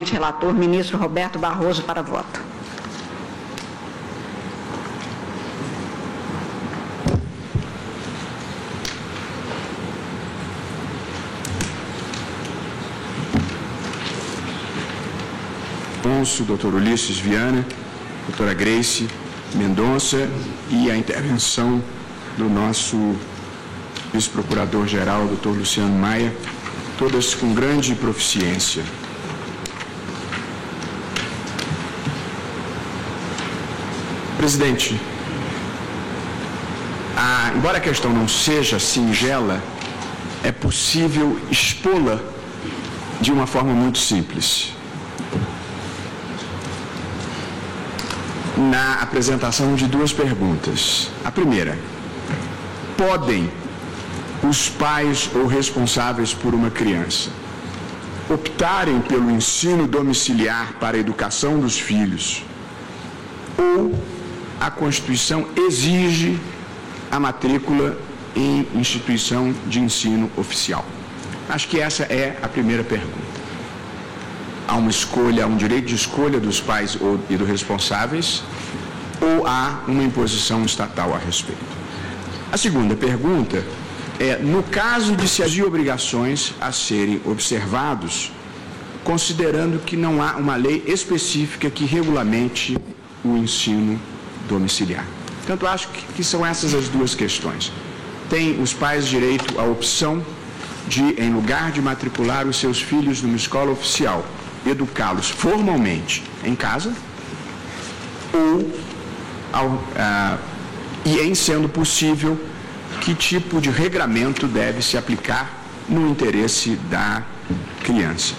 Relator, ministro Roberto Barroso, para voto. Doutor Ulisses Viana, doutora Grace Mendonça e a intervenção do nosso vice-procurador-geral, doutor Luciano Maia, todas com grande proficiência. Presidente, embora a questão não seja singela, é possível expô-la de uma forma muito simples. Na apresentação de duas perguntas. A primeira: podem os pais ou responsáveis por uma criança optarem pelo ensino domiciliar para a educação dos filhos, ou a Constituição exige a matrícula em instituição de ensino oficial? Acho que essa é a primeira pergunta. Há uma escolha, há um direito de escolha dos pais e dos responsáveis, ou há uma imposição estatal a respeito? A segunda pergunta é: no caso de se agir obrigações a serem observados, considerando que não há uma lei específica que regulamente o ensino domiciliar. Portanto, acho que são essas as duas questões. Tem os pais direito à opção de, em lugar de matricular os seus filhos numa escola oficial, educá-los formalmente em casa, ou, e em sendo possível, que tipo de regramento deve se aplicar no interesse da criança.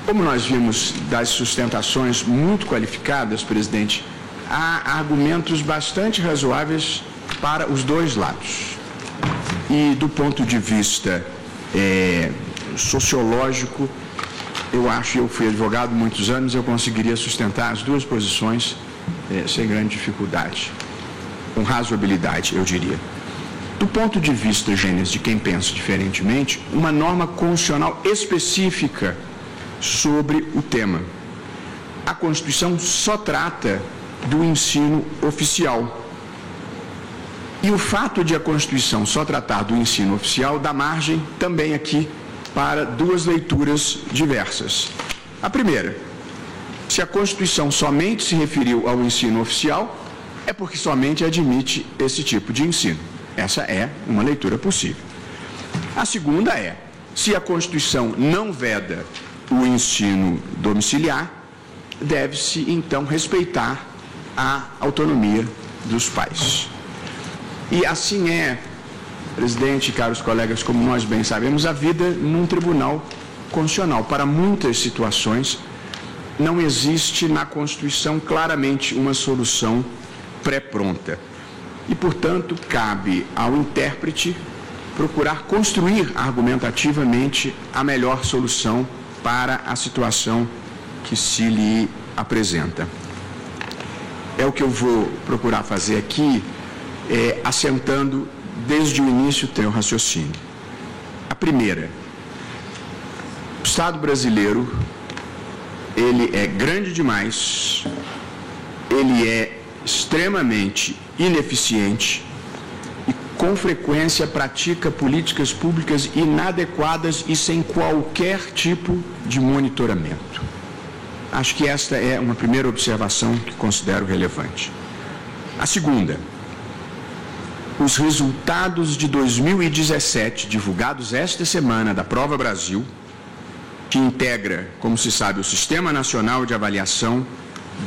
Como nós vimos das sustentações muito qualificadas, presidente, há argumentos bastante razoáveis para os dois lados. E do ponto de vista sociológico, eu fui advogado há muitos anos, eu conseguiria sustentar as duas posições sem grande dificuldade, com razoabilidade, eu diria. Do ponto de vista, Gênesis, de quem pensa diferentemente, uma norma constitucional específica sobre o tema. A Constituição só trata do ensino oficial. E o fato de a Constituição só tratar do ensino oficial dá margem também aqui para duas leituras diversas. A primeira: se a Constituição somente se referiu ao ensino oficial, é porque somente admite esse tipo de ensino. Essa é uma leitura possível. A segunda é: se a Constituição não veda o ensino domiciliar, deve-se então respeitar a autonomia dos pais. E assim é, presidente e caros colegas, como nós bem sabemos, a vida num tribunal constitucional. Para muitas situações, não existe na Constituição claramente uma solução pré-pronta. E, portanto, cabe ao intérprete procurar construir argumentativamente a melhor solução para a situação que se lhe apresenta. É o que eu vou procurar fazer aqui, assentando desde o início o teu raciocínio. A primeira: o Estado brasileiro, ele é grande demais, ele é extremamente ineficiente e, com frequência, pratica políticas públicas inadequadas e sem qualquer tipo de monitoramento. Acho que esta é uma primeira observação que considero relevante. A segunda: os resultados de 2017, divulgados esta semana, da Prova Brasil, que integra, como se sabe, o Sistema Nacional de Avaliação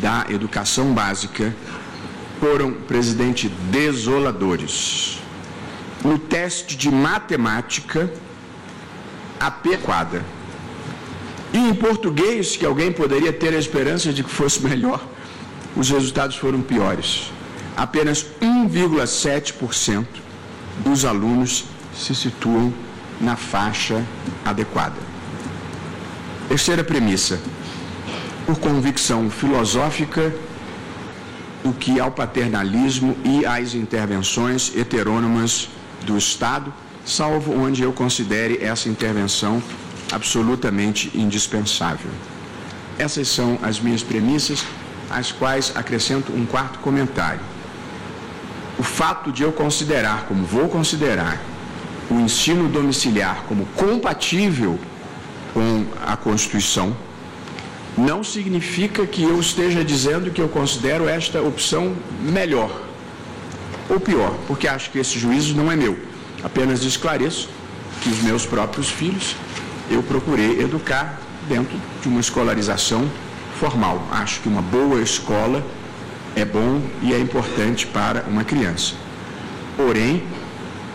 da Educação Básica, foram, presidente, desoladores. No teste de matemática, adequada. E em português, que alguém poderia ter a esperança de que fosse melhor, os resultados foram piores. Apenas 1,7% dos alunos se situam na faixa adequada. Terceira premissa: por convicção filosófica, o que ao paternalismo e às intervenções heterônomas do Estado, salvo onde eu considere essa intervenção absolutamente indispensável. essas são as minhas premissas, às quais acrescento um quarto comentário. O fato de eu considerar, como vou considerar, o ensino domiciliar como compatível com a Constituição, não significa que eu esteja dizendo que eu considero esta opção melhor ou pior, porque acho que esse juízo não é meu. Apenas esclareço que os meus próprios filhos eu procurei educar dentro de uma escolarização formal. Acho que uma boa escola é bom e é importante para uma criança. Porém,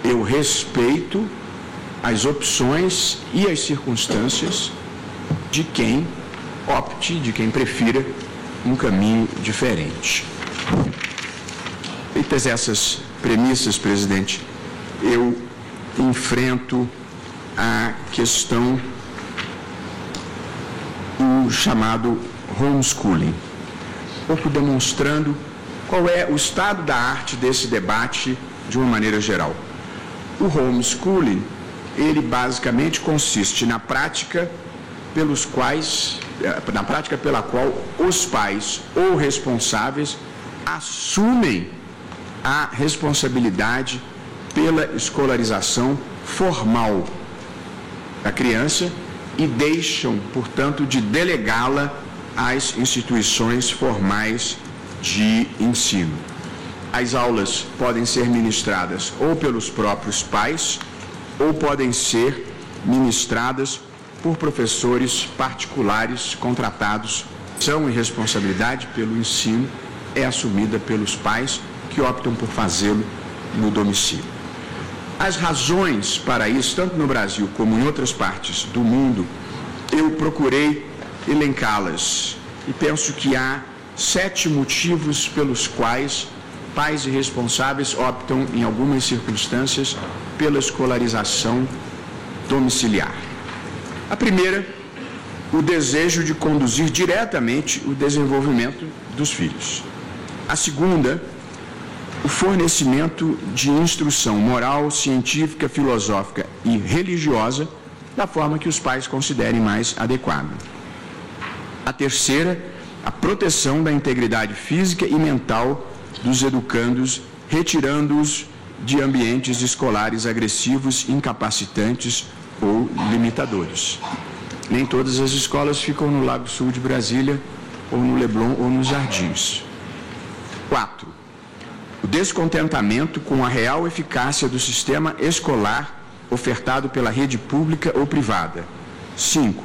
eu respeito as opções e as circunstâncias de quem opte, de quem prefira um caminho diferente. Feitas essas premissas, presidente, eu enfrento a questão do chamado homeschooling, um pouco demonstrando qual é o estado da arte desse debate de uma maneira geral. O homeschooling, ele basicamente consiste na prática pela qual os pais ou responsáveis assumem a responsabilidade pela escolarização formal da criança e deixam, portanto, de delegá-la às instituições formais de ensino. As aulas podem ser ministradas ou pelos próprios pais ou podem ser ministradas por professores particulares contratados. Ação e responsabilidade pelo ensino é assumida pelos pais que optam por fazê-lo no domicílio. As razões para isso, tanto no Brasil como em outras partes do mundo, eu procurei elencá-las e penso que há 7 motivos pelos quais pais e responsáveis optam, em algumas circunstâncias, pela escolarização domiciliar. A primeira, o desejo de conduzir diretamente o desenvolvimento dos filhos. A segunda, o fornecimento de instrução moral, científica, filosófica e religiosa da forma que os pais considerem mais adequada. A terceira, a proteção da integridade física e mental dos educandos, retirando-os de ambientes escolares agressivos, incapacitantes ou limitadores. Nem todas as escolas ficam no Lago Sul de Brasília, ou no Leblon, ou nos Jardins. 4. O descontentamento com a real eficácia do sistema escolar ofertado pela rede pública ou privada. 5.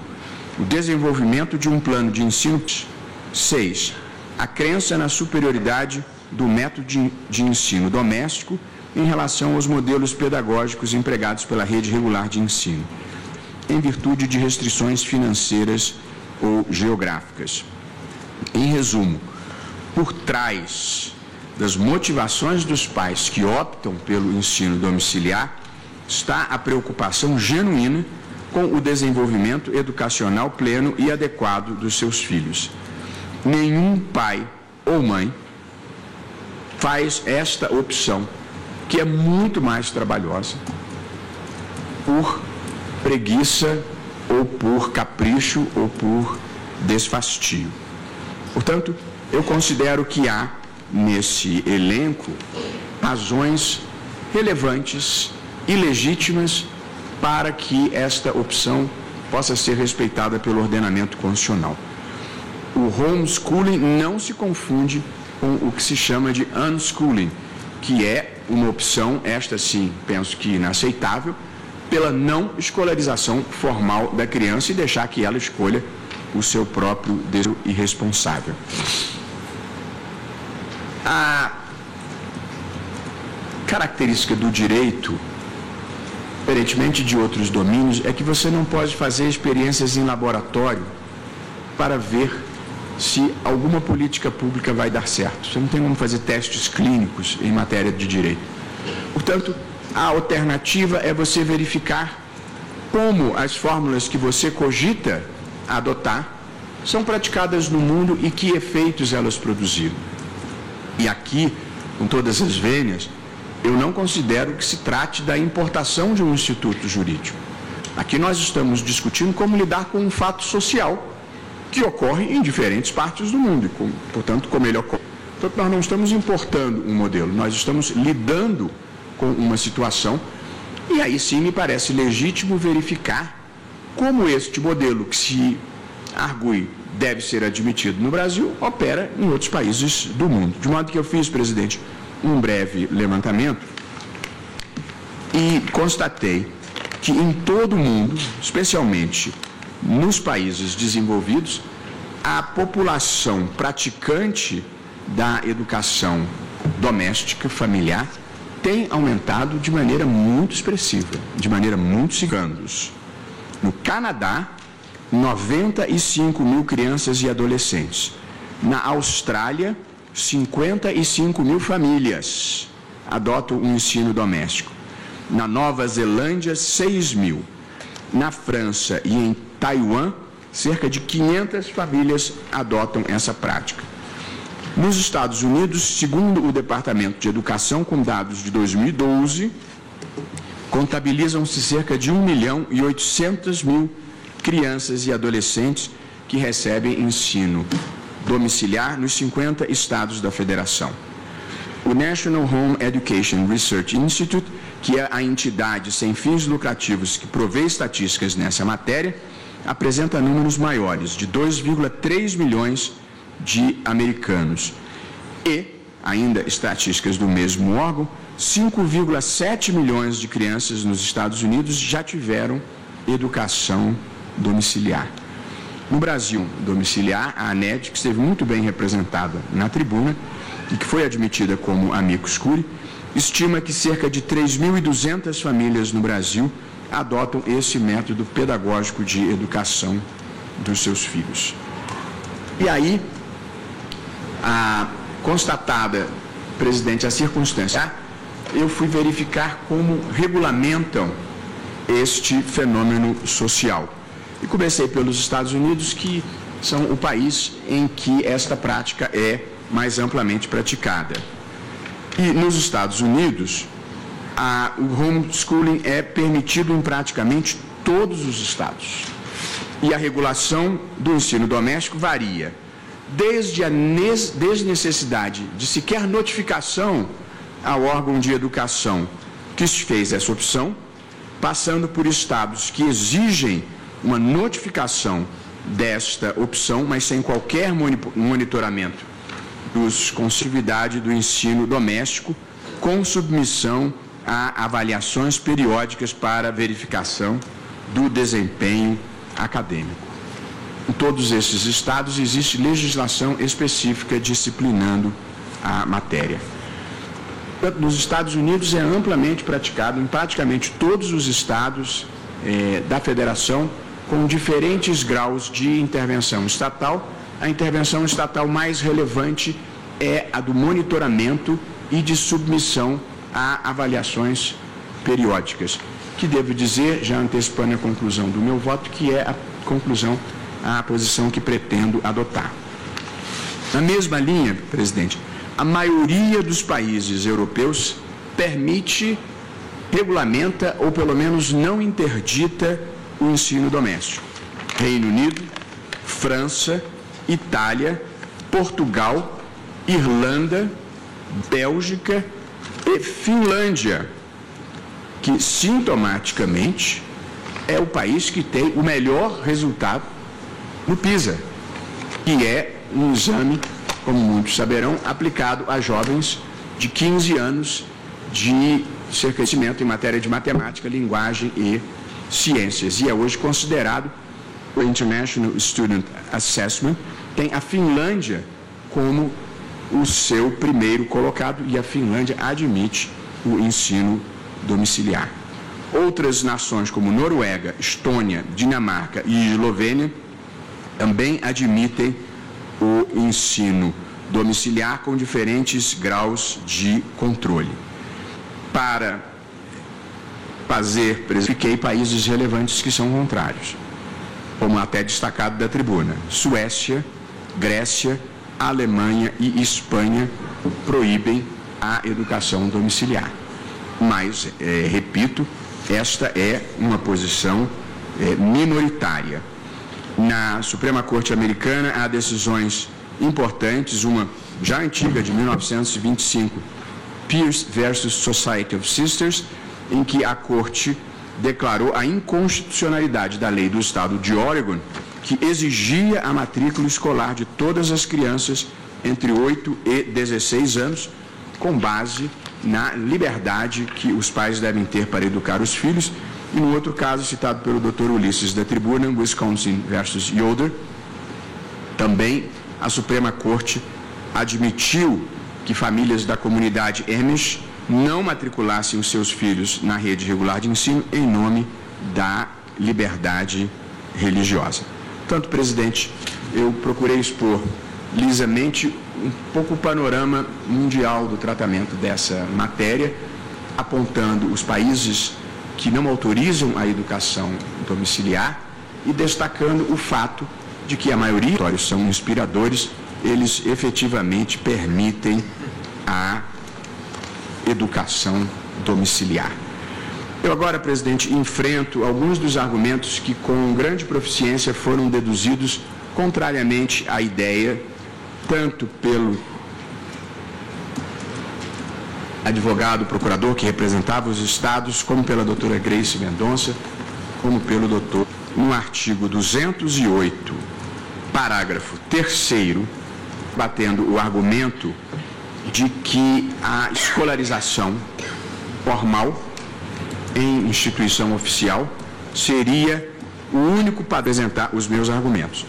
O desenvolvimento de um plano de ensino. 6. A crença na superioridade do método de ensino doméstico em relação aos modelos pedagógicos empregados pela rede regular de ensino, em virtude de restrições financeiras ou geográficas. Em resumo, por trás das motivações dos pais que optam pelo ensino domiciliar está a preocupação genuína com o desenvolvimento educacional pleno e adequado dos seus filhos. Nenhum pai ou mãe faz esta opção, que é muito mais trabalhosa, por preguiça ou por capricho ou por desfastio. Portanto, eu considero que há nesse elenco razões relevantes e legítimas para que esta opção possa ser respeitada pelo ordenamento constitucional. O homeschooling não se confunde com o que se chama de unschooling, que é uma opção, esta sim, penso que inaceitável, pela não escolarização formal da criança e deixar que ela escolha o seu próprio desejo irresponsável. A característica do direito, diferentemente de outros domínios, é que você não pode fazer experiências em laboratório para ver se alguma política pública vai dar certo. Você não tem como fazer testes clínicos em matéria de direito. Portanto, a alternativa é você verificar como as fórmulas que você cogita adotar são praticadas no mundo e que efeitos elas produziram. E aqui, com todas as vênias, eu não considero que se trate da importação de um instituto jurídico. Aqui nós estamos discutindo como lidar com um fato social que que ocorre em diferentes partes do mundo, e, portanto, como ele ocorre. Portanto, nós não estamos importando um modelo, nós estamos lidando com uma situação, e aí sim me parece legítimo verificar como este modelo, que se argue deve ser admitido no Brasil, opera em outros países do mundo. De modo que eu fiz, presidente, um breve levantamento e constatei que em todo o mundo, especialmente nos países desenvolvidos, a população praticante da educação doméstica, familiar, tem aumentado de maneira muito expressiva, de maneira muito significativa. No Canadá, 95 mil crianças e adolescentes. Na Austrália, 55 mil famílias adotam um ensino doméstico. Na Nova Zelândia, 6 mil. Na França e em Taiwan, cerca de 500 famílias adotam essa prática. Nos Estados Unidos, segundo o Departamento de Educação, com dados de 2012, contabilizam-se cerca de 1.800.000 crianças e adolescentes que recebem ensino domiciliar nos 50 estados da federação. O National Home Education Research Institute, que é a entidade sem fins lucrativos que provê estatísticas nessa matéria, apresenta números maiores, de 2,3 milhões de americanos. E, ainda estatísticas do mesmo órgão, 5,7 milhões de crianças nos Estados Unidos já tiveram educação domiciliar. No Brasil, domiciliar, a ANED, que esteve muito bem representada na tribuna e que foi admitida como amicus curiae, estima que cerca de 3.200 famílias no Brasil adotam esse método pedagógico de educação dos seus filhos. E aí, constatada, presidente, a circunstância, eu fui verificar como regulamentam este fenômeno social. E comecei pelos Estados Unidos, que são o país em que esta prática é mais amplamente praticada. E nos Estados Unidos, o homeschooling é permitido em praticamente todos os estados. E a regulação do ensino doméstico varia desde a desnecessidade de sequer notificação ao órgão de educação que fez essa opção, passando por estados que exigem uma notificação desta opção, mas sem qualquer monitoramento com atividade do ensino doméstico, com submissão a avaliações periódicas para verificação do desempenho acadêmico. Em todos esses estados existe legislação específica disciplinando a matéria. Nos Estados Unidos é amplamente praticado em praticamente todos os estados da federação, com diferentes graus de intervenção estatal. A intervenção estatal mais relevante é a do monitoramento e de submissão a avaliações periódicas, que devo dizer, já antecipando a conclusão do meu voto, que é a posição que pretendo adotar. Na mesma linha, presidente, a maioria dos países europeus regulamenta ou pelo menos não interdita o ensino doméstico. Reino Unido, França, Itália, Portugal, Irlanda, Bélgica e Finlândia, que sintomaticamente é o país que tem o melhor resultado no PISA, que é um exame, como muitos saberão, aplicado a jovens de 15 anos de conhecimento em matéria de matemática, linguagem e ciências. E é hoje considerado o International Student Assessment, tem a Finlândia como o seu primeiro colocado, e a Finlândia admite o ensino domiciliar. Outras nações como Noruega, Estônia, Dinamarca e Eslovênia também admitem o ensino domiciliar com diferentes graus de controle. Para verifiquei países relevantes que são contrários, como até destacado da tribuna. Suécia, Grécia, Alemanha e Espanha proíbem a educação domiciliar. Mas, repito, esta é uma posição minoritária. Na Suprema Corte Americana há decisões importantes, uma já antiga, de 1925, Pierce versus Society of Sisters, em que a Corte declarou a inconstitucionalidade da lei do estado de Oregon, que exigia a matrícula escolar de todas as crianças entre 8 e 16 anos, com base na liberdade que os pais devem ter para educar os filhos. E no outro caso, citado pelo Dr. Ulisses da Tribuna, Wisconsin versus Yoder, também a Suprema Corte admitiu que famílias da comunidade Amish não matriculassem os seus filhos na rede regular de ensino em nome da liberdade religiosa. Portanto, presidente, eu procurei expor lisamente um pouco o panorama mundial do tratamento dessa matéria, apontando os países que não autorizam a educação domiciliar e destacando o fato de que a maioria dos relatórios são inspiradores, eles efetivamente permitem a educação domiciliar. Eu agora, presidente, enfrento alguns dos argumentos que com grande proficiência foram deduzidos contrariamente à ideia, tanto pelo advogado, procurador que representava os estados, como pela doutora Grace Mendonça, como pelo doutor, no artigo 208, parágrafo 3º, batendo o argumento de que a escolarização formal em instituição oficial seria o único para apresentar os meus argumentos.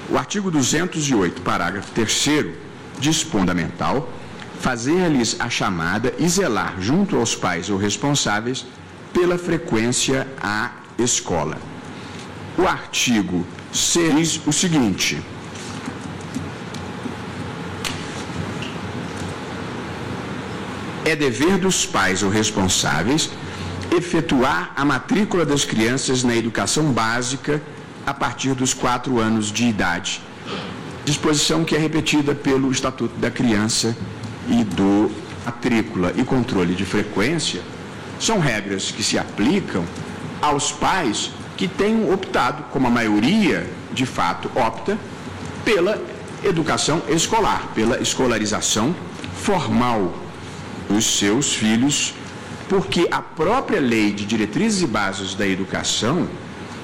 O artigo 208, parágrafo 3º, diz fundamental fazer-lhes a chamada e zelar junto aos pais ou responsáveis pela frequência à escola. O artigo 6 diz o seguinte: é dever dos pais ou responsáveis efetuar a matrícula das crianças na educação básica a partir dos 4 anos de idade. Disposição que é repetida pelo Estatuto da Criança e do matrícula e controle de frequência são regras que se aplicam aos pais que tenham optado, como a maioria de fato opta, pela educação escolar, pela escolarização formal dos seus filhos, porque a própria Lei de Diretrizes e Bases da Educação,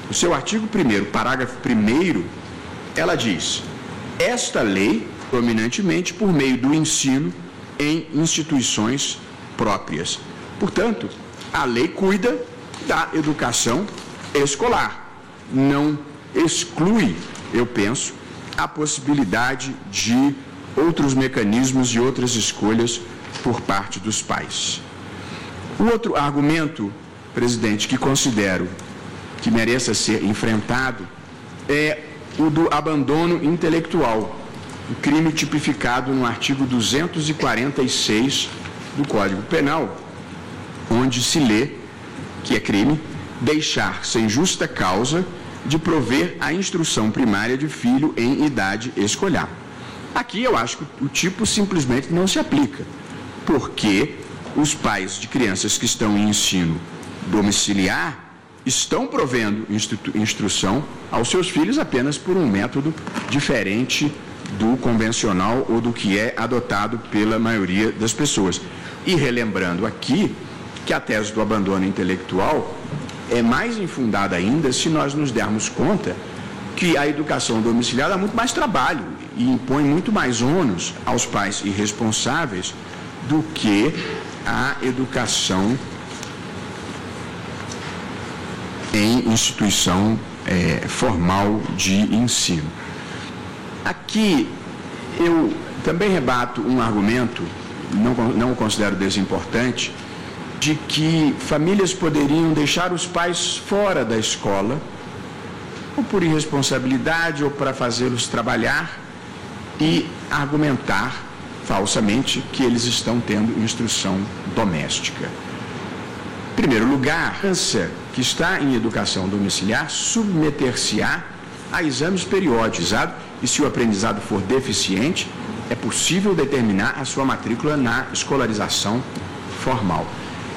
o seu artigo 1º, parágrafo 1º, ela diz: esta lei, dominantemente por meio do ensino em instituições próprias. Portanto, a lei cuida da educação escolar, não exclui, eu penso, a possibilidade de outros mecanismos e outras escolhas por parte dos pais. O outro argumento, presidente, que considero que mereça ser enfrentado é o do abandono intelectual, o crime tipificado no artigo 246 do Código Penal, onde se lê que é crime deixar sem justa causa de prover a instrução primária de filho em idade escolar. Aqui eu acho que o tipo simplesmente não se aplica, porque os pais de crianças que estão em ensino domiciliar estão provendo instrução aos seus filhos apenas por um método diferente do convencional ou do que é adotado pela maioria das pessoas. E relembrando aqui que a tese do abandono intelectual é mais infundada ainda se nós nos dermos conta que a educação domiciliar dá muito mais trabalho e impõe muito mais ônus aos pais irresponsáveis do que a educação em instituição formal de ensino. Aqui eu também rebato um argumento, não o considero desimportante, de que famílias poderiam deixar os pais fora da escola, ou por irresponsabilidade, ou para fazê-los trabalhar, e argumentar falsamente que eles estão tendo instrução doméstica. Em primeiro lugar, a criança que está em educação domiciliar submeter-se-á a exames periódicos, e se o aprendizado for deficiente, é possível determinar a sua matrícula na escolarização formal.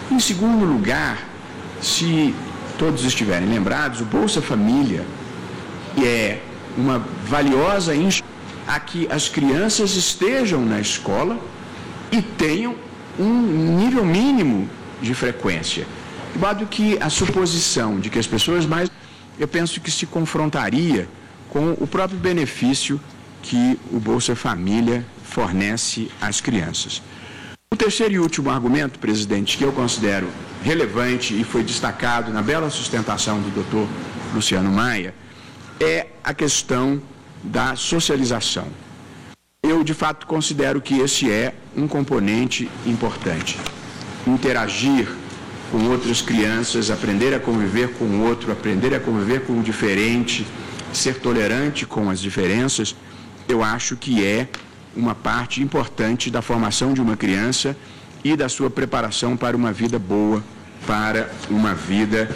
Em segundo lugar, se todos estiverem lembrados, o Bolsa Família é uma valiosa a que as crianças estejam na escola e tenham um nível mínimo de frequência. De modo que a suposição de que as pessoas mais, eu penso que se confrontaria com o próprio benefício que o Bolsa Família fornece às crianças. O terceiro e último argumento, presidente, que eu considero relevante e foi destacado na bela sustentação do Dr. Luciano Maia, é a questão da socialização. Eu, de fato, considero que esse é um componente importante. Interagir com outras crianças, aprender a conviver com o outro, aprender a conviver com o diferente, ser tolerante com as diferenças, eu acho que é uma parte importante da formação de uma criança e da sua preparação para uma vida boa, para uma vida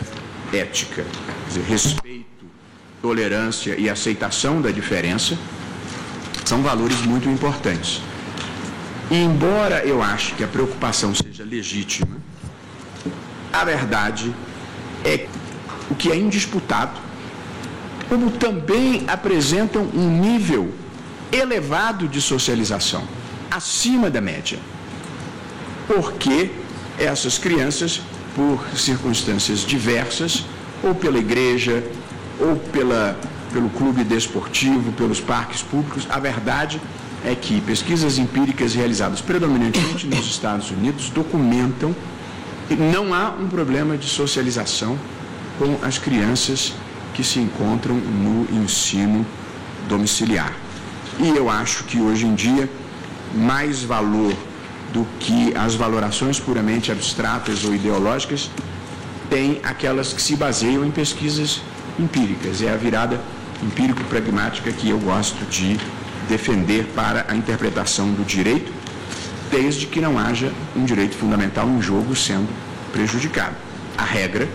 ética. Quer dizer, respeito, tolerância e aceitação da diferença são valores muito importantes. E embora eu ache que a preocupação seja legítima, a verdade é o que é indisputado, como também apresentam um nível elevado de socialização, acima da média. Porque essas crianças, por circunstâncias diversas, ou pela igreja, ou pelo clube desportivo, pelos parques públicos, a verdade é que pesquisas empíricas realizadas predominantemente nos Estados Unidos documentam que não há um problema de socialização com as crianças que se encontram no ensino domiciliar. E eu acho que hoje em dia, mais valor do que as valorações puramente abstratas ou ideológicas, tem aquelas que se baseiam em pesquisas empíricas. É a virada empírico-pragmática que eu gosto de defender para a interpretação do direito, desde que não haja um direito fundamental em jogo sendo prejudicado. A regra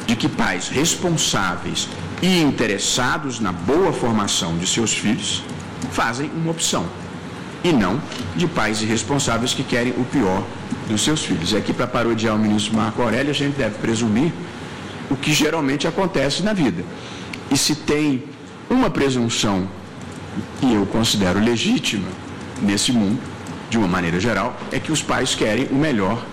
de que pais responsáveis e interessados na boa formação de seus filhos fazem uma opção, e não de pais irresponsáveis que querem o pior dos seus filhos. E aqui, para parodiar o ministro Marco Aurélio, a gente deve presumir o que geralmente acontece na vida. E se tem uma presunção que eu considero legítima nesse mundo, de uma maneira geral, é que os pais querem o melhor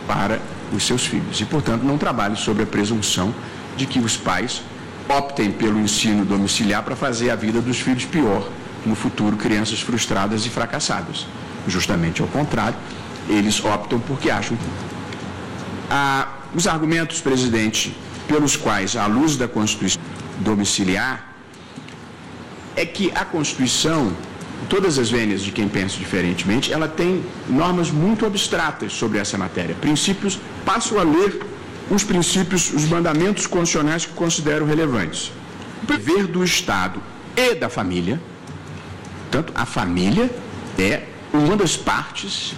para os seus filhos. E, portanto, não trabalho sobre a presunção de que os pais optem pelo ensino domiciliar para fazer a vida dos filhos pior no futuro, crianças frustradas e fracassadas. Justamente ao contrário, eles optam porque acham. Os argumentos, presidente, pelos quais, à luz da Constituição domiciliar, é que a Constituição, todas as vênias de quem pensa diferentemente, ela tem normas muito abstratas sobre essa matéria. Princípios, passo a ler os princípios, os mandamentos constitucionais que considero relevantes. O dever do Estado e da família, portanto, a família é uma das partes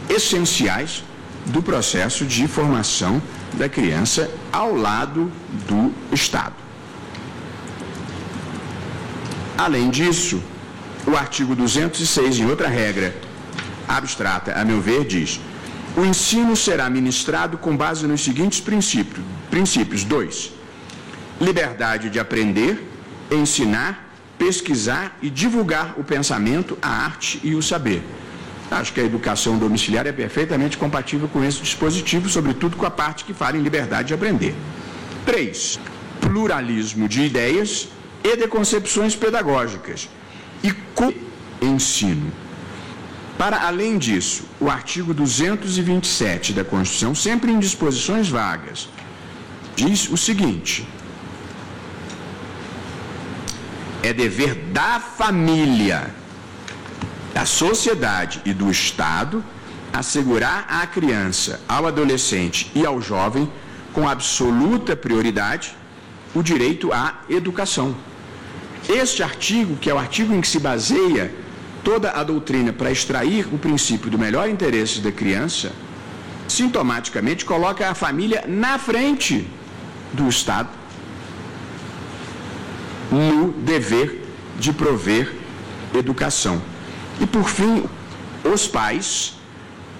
essenciais do processo de formação da criança ao lado do Estado. Além disso, o artigo 206, em outra regra abstrata, a meu ver, diz: o ensino será ministrado com base nos seguintes princípios. 2. Liberdade de aprender, ensinar, pesquisar e divulgar o pensamento, a arte e o saber. Acho que a educação domiciliar é perfeitamente compatível com esse dispositivo, sobretudo com a parte que fala em liberdade de aprender. 3. Pluralismo de ideias e de concepções pedagógicas e ensino. Para além disso, o artigo 227 da Constituição, sempre em disposições vagas, diz o seguinte: é dever da família, da sociedade e do Estado assegurar à criança, ao adolescente e ao jovem, com absoluta prioridade, o direito à educação. Este artigo, que é o artigo em que se baseia toda a doutrina para extrair o princípio do melhor interesse da criança, sintomaticamente coloca a família na frente do Estado no dever de prover educação. E, por fim, os pais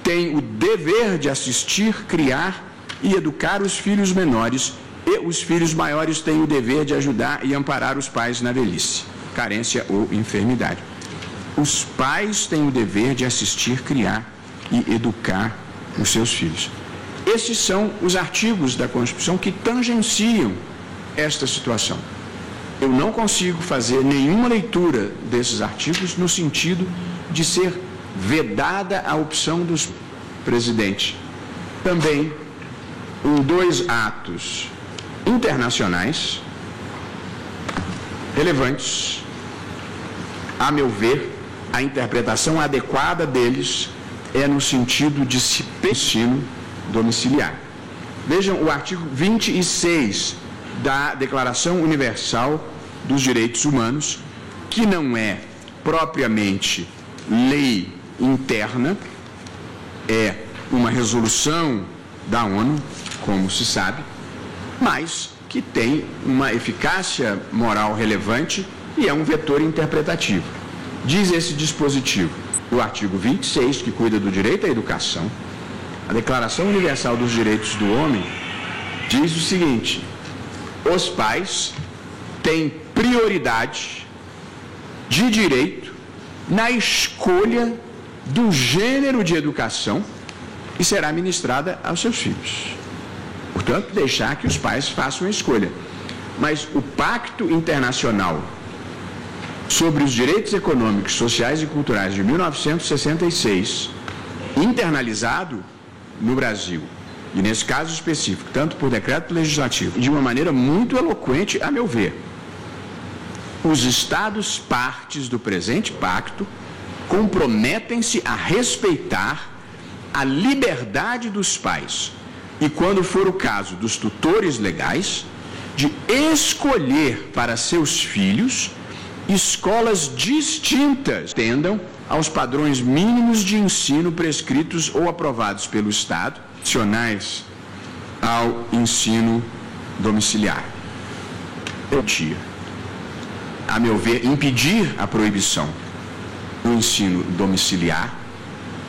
têm o dever de assistir, criar e educar os filhos menores, e os filhos maiores têm o dever de ajudar e amparar os pais na velhice. carência ou enfermidade. Os pais têm o dever de assistir, criar e educar os seus filhos. Esses são os artigos da Constituição que tangenciam esta situação. Eu não consigo fazer nenhuma leitura desses artigos no sentido de ser vedada a opção dos presidentes. Também em 2 atos internacionais relevantes, a meu ver, a interpretação adequada deles é no sentido de se ensino domiciliar. Vejam o artigo 26 da Declaração Universal dos Direitos Humanos, que não é propriamente lei interna, é uma resolução da ONU, como se sabe, mas que tem uma eficácia moral relevante e é um vetor interpretativo. Diz esse dispositivo, o artigo 26, que cuida do direito à educação, a Declaração Universal dos Direitos do Homem diz o seguinte: os pais têm prioridade de direito na escolha do gênero de educação que será ministrada aos seus filhos. Portanto, deixar que os pais façam a escolha. Mas o Pacto Internacional sobre os Direitos Econômicos, Sociais e Culturais de 1966, internalizado no Brasil, e nesse caso específico, tanto por decreto legislativo, de uma maneira muito eloquente, a meu ver, os Estados partes do presente pacto comprometem-se a respeitar a liberdade dos pais e, quando for o caso dos tutores legais, de escolher para seus filhos escolas distintas, atendam aos padrões mínimos de ensino prescritos ou aprovados pelo Estado, adicionais ao ensino domiciliar. A meu ver, impedir a proibição do ensino domiciliar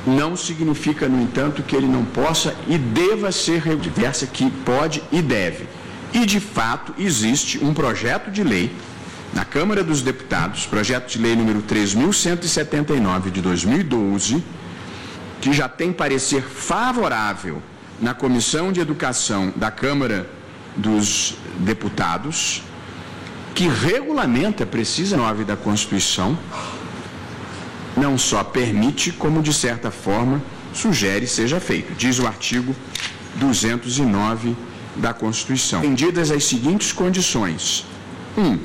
não significa, no entanto, que ele não possa e deva ser diversa, que pode e deve. E, de fato, existe um projeto de lei na Câmara dos Deputados, projeto de lei número 3.179 de 2012, que já tem parecer favorável na Comissão de Educação da Câmara dos Deputados, que regulamenta, precisa 9 da Constituição, não só permite, como de certa forma sugere seja feito. Diz o artigo 209 da Constituição. Atendidas as seguintes condições: 1.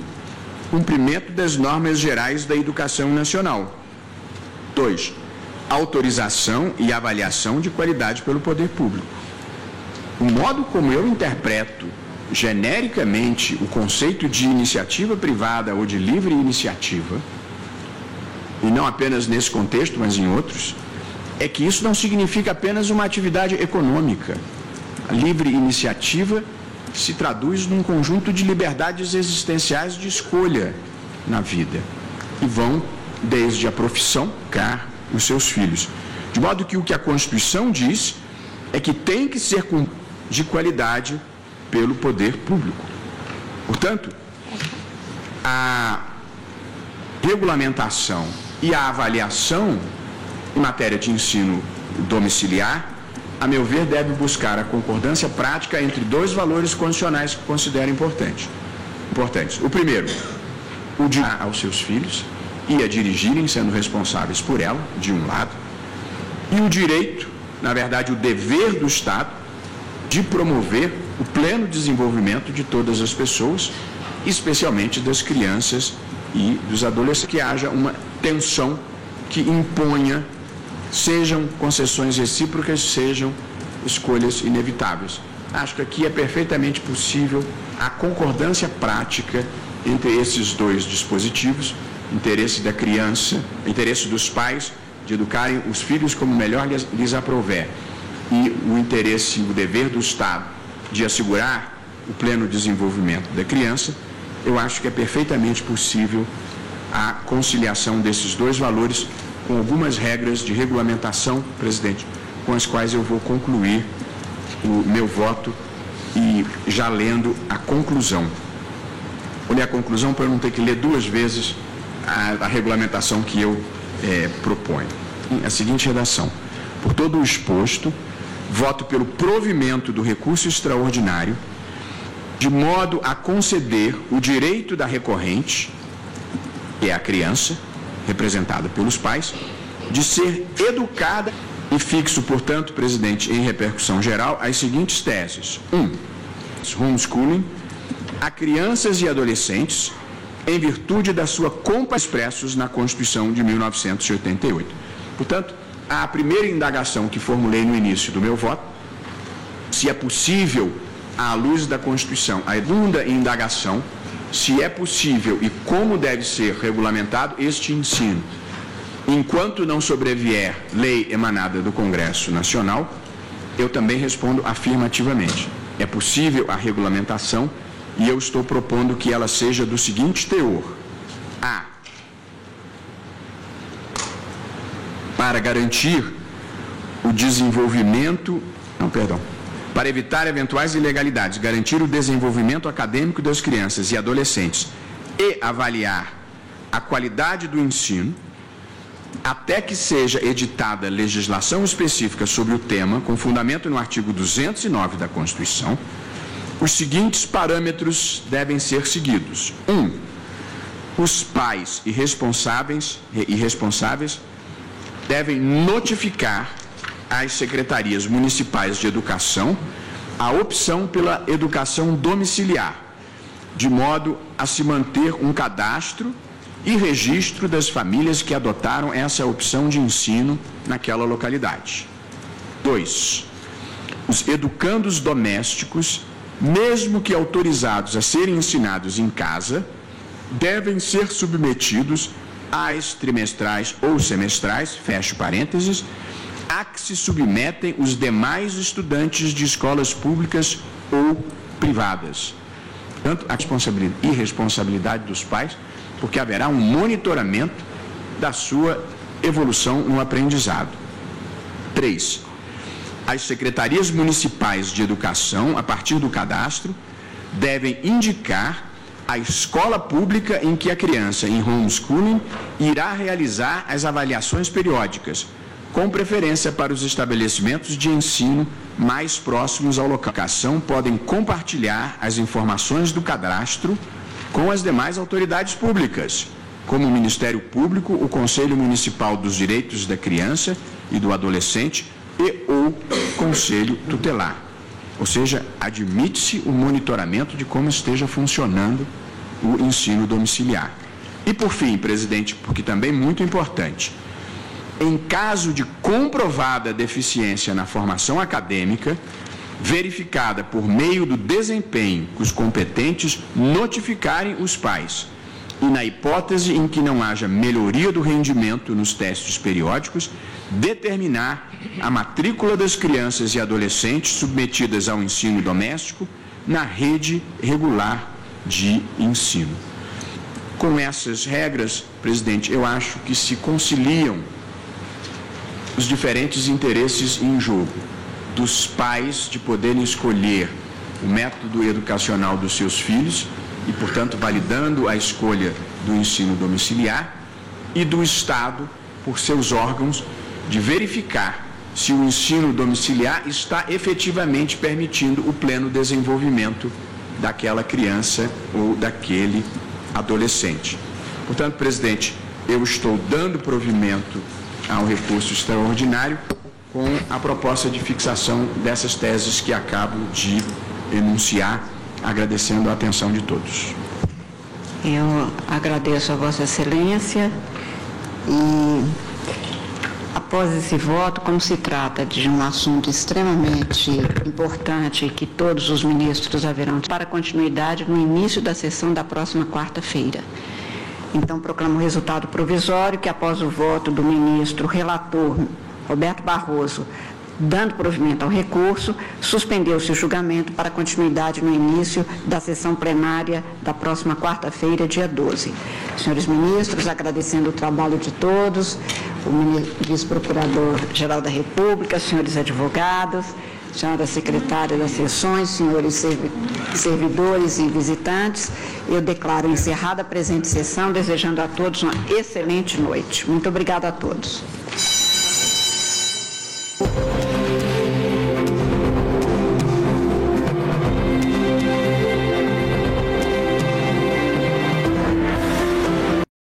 Cumprimento das normas gerais da educação nacional. 2. Autorização e avaliação de qualidade pelo poder público. O modo como eu interpreto genericamente o conceito de iniciativa privada ou de livre iniciativa, e não apenas nesse contexto, mas em outros, é que isso não significa apenas uma atividade econômica. A livre iniciativa se traduz num conjunto de liberdades existenciais de escolha na vida, e vão desde a profissão, educar os seus filhos. De modo que o que a Constituição diz é que tem que ser de qualidade pelo poder público. Portanto, a regulamentação e a avaliação em matéria de ensino domiciliar, a meu ver, deve buscar a concordância prática entre 2 valores constitucionais que considero importantes. O primeiro, o de aos seus filhos e a dirigirem, sendo responsáveis por ela, de um lado, e o direito, na verdade, o dever do Estado de promover o pleno desenvolvimento de todas as pessoas, especialmente das crianças e dos adolescentes, que haja uma tensão que imponha, sejam concessões recíprocas, sejam escolhas inevitáveis. Acho que aqui é perfeitamente possível a concordância prática entre esses 2 dispositivos, interesse da criança, interesse dos pais de educarem os filhos como melhor lhes aprouver, e o interesse, o dever do Estado de assegurar o pleno desenvolvimento da criança. Eu acho que é perfeitamente possível a conciliação desses 2 valores, com algumas regras de regulamentação, presidente, com as quais eu vou concluir o meu voto, e já lendo a conclusão. Vou ler a conclusão para eu não ter que ler 2 vezes a regulamentação que eu proponho. A seguinte redação: por todo o exposto, voto pelo provimento do recurso extraordinário, de modo a conceder o direito da recorrente, que é a criança, representada pelos pais, de ser educada, e fixo, portanto, presidente, em repercussão geral, as seguintes teses. 1. Homeschooling a crianças e adolescentes em virtude da sua competência expressos na Constituição de 1988. Portanto, a primeira indagação que formulei no início do meu voto, se é possível, à luz da Constituição, a segunda indagação, se é possível e como deve ser regulamentado este ensino, enquanto não sobrevier lei emanada do Congresso Nacional, eu também respondo afirmativamente. É possível a regulamentação e eu estou propondo que ela seja do seguinte teor: A. Para garantir o desenvolvimento, para evitar eventuais ilegalidades, garantir o desenvolvimento acadêmico das crianças e adolescentes e avaliar a qualidade do ensino, até que seja editada legislação específica sobre o tema, com fundamento no artigo 209 da Constituição, os seguintes parâmetros devem ser seguidos. 1. Os pais e responsáveis devem notificar às secretarias municipais de educação a opção pela educação domiciliar, de modo a se manter um cadastro e registro das famílias que adotaram essa opção de ensino naquela localidade. 2. Os educandos domésticos, mesmo que autorizados a serem ensinados em casa, devem ser submetidos às trimestrais ou semestrais, fecho parênteses, a que se submetem os demais estudantes de escolas públicas ou privadas. Tanto a responsabilidade dos pais, porque haverá um monitoramento da sua evolução no aprendizado. 3. As secretarias municipais de educação, a partir do cadastro, devem indicar a escola pública em que a criança, em homeschooling, irá realizar as avaliações periódicas, com preferência para os estabelecimentos de ensino mais próximos ao local. A educação podem compartilhar as informações do cadastro com as demais autoridades públicas, como o Ministério Público, o Conselho Municipal dos Direitos da Criança e do Adolescente e ou Conselho Tutelar. Ou seja, admite-se o monitoramento de como esteja funcionando o ensino domiciliar. E por fim, presidente, porque também muito importante, em caso de comprovada deficiência na formação acadêmica, verificada por meio do desempenho que os competentes notificarem os pais, e na hipótese em que não haja melhoria do rendimento nos testes periódicos, determinar a matrícula das crianças e adolescentes submetidas ao ensino doméstico na rede regular de ensino. Com essas regras, presidente, eu acho que se conciliam os diferentes interesses em jogo dos pais de poderem escolher o método educacional dos seus filhos e, portanto, validando a escolha do ensino domiciliar, e do Estado, por seus órgãos, de verificar se o ensino domiciliar está efetivamente permitindo o pleno desenvolvimento daquela criança ou daquele adolescente. Portanto, presidente, eu estou dando provimento ao recurso extraordinário com a proposta de fixação dessas teses que acabo de enunciar, agradecendo a atenção de todos. Eu agradeço a Vossa Excelência e, após esse voto, como se trata de um assunto extremamente importante que todos os ministros haverão para continuidade no início da sessão da próxima quarta-feira. Então, proclamo o resultado provisório que, após o voto do ministro relator Roberto Barroso, dando provimento ao recurso, suspendeu-se o julgamento para continuidade no início da sessão plenária da próxima quarta-feira, dia 12. Senhores ministros, agradecendo o trabalho de todos, o vice-procurador-geral da República, senhores advogados, senhora secretária das sessões, senhores servidores e visitantes, eu declaro encerrada a presente sessão, desejando a todos uma excelente noite. Muito obrigada a todos.